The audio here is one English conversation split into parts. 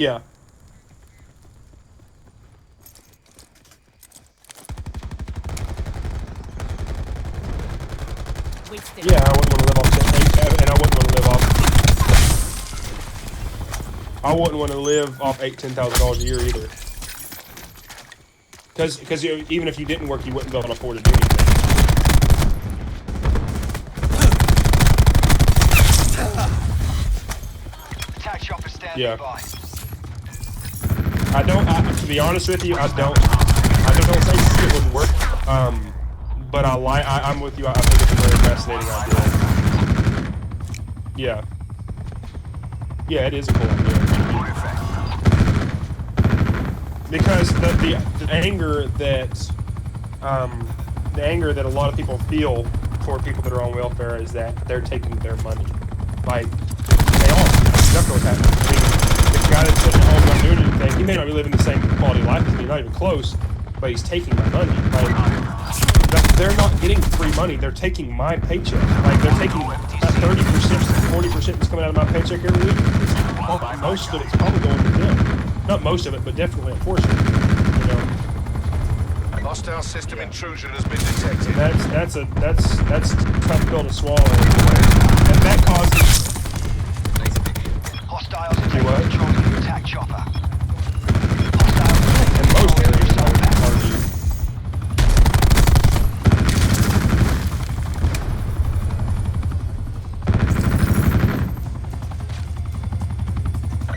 Yeah. Yeah, I wouldn't want to live off 10, and I wouldn't want to live off. I wouldn't want to live off $10,000 a year either. Because even if you didn't work, you wouldn't be able to afford to do anything. Yeah. To be honest with you, I don't think it would work. But I'm with you. I think it's a very fascinating idea. Yeah. Yeah, it is a cool idea. Because the anger that a lot of people feel toward people that are on welfare is that they're taking their money. Like, they are. That's definitely what's happening. I mean, the guy that's sitting at home not doing anything, he may not be living the same quality of life as me, not even close, but he's taking my money. Like, they're not getting free money. They're taking my paycheck. Like, they're taking that 30%, 40% that's coming out of my paycheck every week. Most of it's probably going to them. Not most of it, but definitely a portion. You know. Hostile system intrusion has been detected. That's tough pill to swallow. And that causes. Hostiles are taking control of the attack chopper. In most areas, I would argue.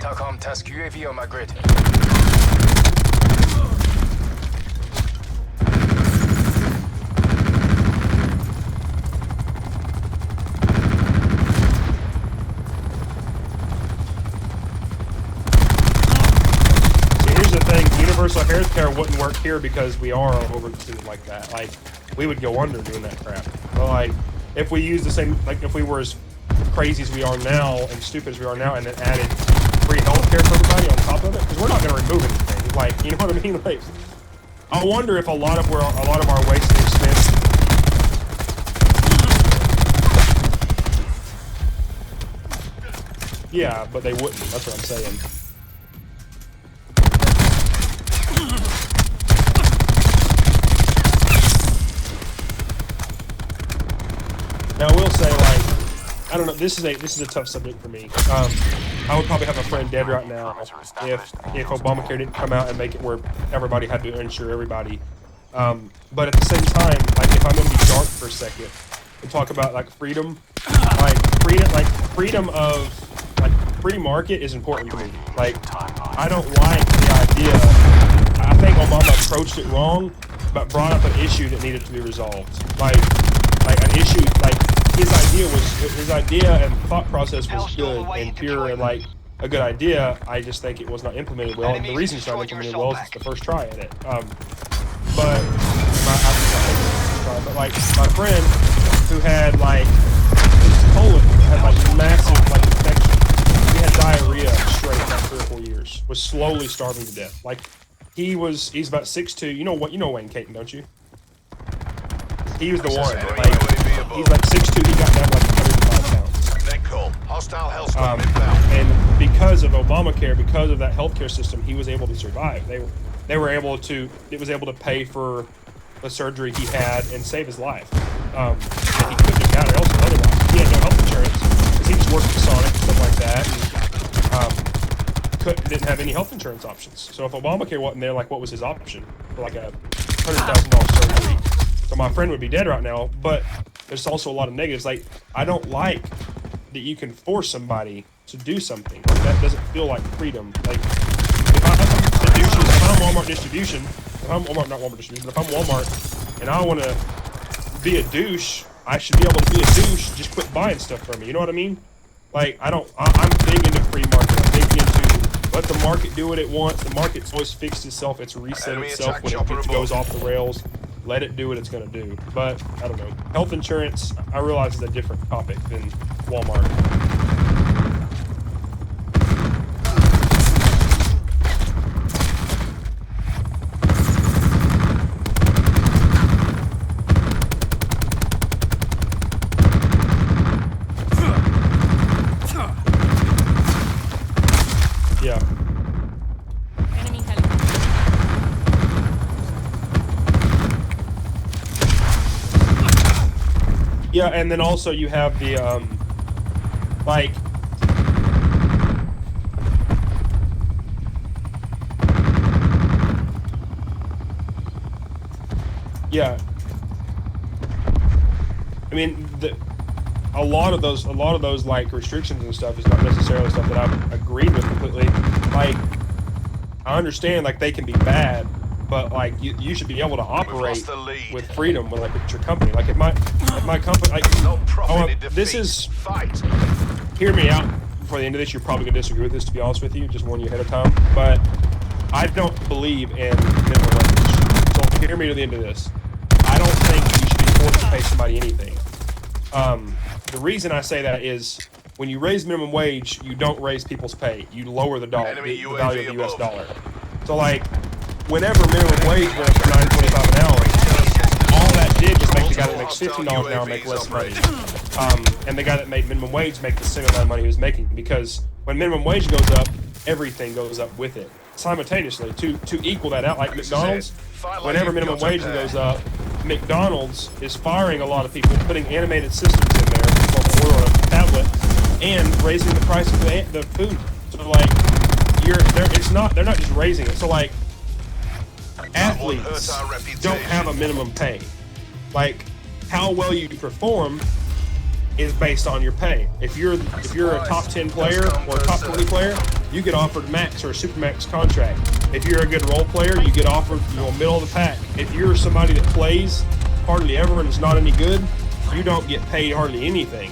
TACOM task UAV on my grid. Universal healthcare wouldn't work here because we are overloaded like that. Like, we would go under doing that crap. But like, if we use the same, like if we were as crazy as we are now and stupid as we are now, and then added free healthcare for everybody on top of it, because we're not going to remove anything. Like, you know what I mean? Like, I wonder if a lot of our wasted expense. Yeah, but they wouldn't. That's what I'm saying. Now, I will say, like, I don't know. This is a tough subject for me. I would probably have a friend dead right now if Obamacare didn't come out and make it where everybody had to insure everybody. But at the same time, like, if I'm going to be dark for a second and talk about like freedom of free market is important to me. Like, I don't like the idea. I think Obama approached it wrong, but brought up an issue that needed to be resolved. Like an issue, like his idea and thought process was good and pure and like a good idea. I just think it was not implemented well, and the reason it's not implemented well is it's the first try at it. But my friend who had like his colon had like massive like infection. He had diarrhea straight for 3 or 4 years. Was slowly starving to death. Like he's about 6'2". You know Wayne Caton, don't you? He was the one. Like, he's like 6'2". He got down to like 105 pounds. And because of Obamacare, because of that healthcare system, he was able to survive. It was able to pay for the surgery he had and save his life. And he couldn't have gotten it else otherwise. He had no health insurance because he just worked at Sonic and stuff like that. And, didn't have any health insurance options. So if Obamacare wasn't there, like, what was his option for like a $100,000 surgery? So my friend would be dead right now, but there's also a lot of negatives. Like, I don't like that you can force somebody to do something. Like, that doesn't feel like freedom. Like, if I'm Walmart distribution, if I'm Walmart and I want to be a douche, I should be able to be a douche, just quit buying stuff from me. You know what I mean? Like, I'm big into free market. I'm big into let the market do what it wants. The market's always fixed itself. It's reset itself when it goes off the rails. Let it do what it's going to do. But, I don't know. Health insurance, I realize, is a different topic than Walmart. Yeah. Yeah, and then also you have the like yeah. I mean, a lot of those like restrictions and stuff is not necessarily stuff that I've agreed with completely. Like, I understand like they can be bad, but like you should be able to operate with freedom with with your company. Like if my company like this is hear me out before the end of this. You're probably gonna disagree with this, to be honest with you. Just warn you ahead of time. But I don't believe in minimum wage. So hear me to the end of this. I don't think you should be forced to pay somebody anything. The reason I say that is when you raise minimum wage, you don't raise people's pay. You lower the dollar, the value of the U.S. dollar. So like, whenever minimum wage went up to $9.25 an hour, all that did was make the guy that makes $15 an hour make less money, and the guy that made minimum wage make the same amount of money he was making. Because when minimum wage goes up, everything goes up with it simultaneously to equal that out. Like McDonald's, whenever minimum wage goes up, McDonald's is firing a lot of people, putting animated systems in there, people can order on a tablet, and raising the price of the food. So like, they're not just raising it. So like, athletes don't have a minimum pay. Like, how well you perform is based on your pay. If you're a top 10 player or a top 20 player, you get offered max or a supermax contract. If you're a good role player, you get offered middle of the pack. If you're somebody that plays hardly ever and is not any good, you don't get paid hardly anything.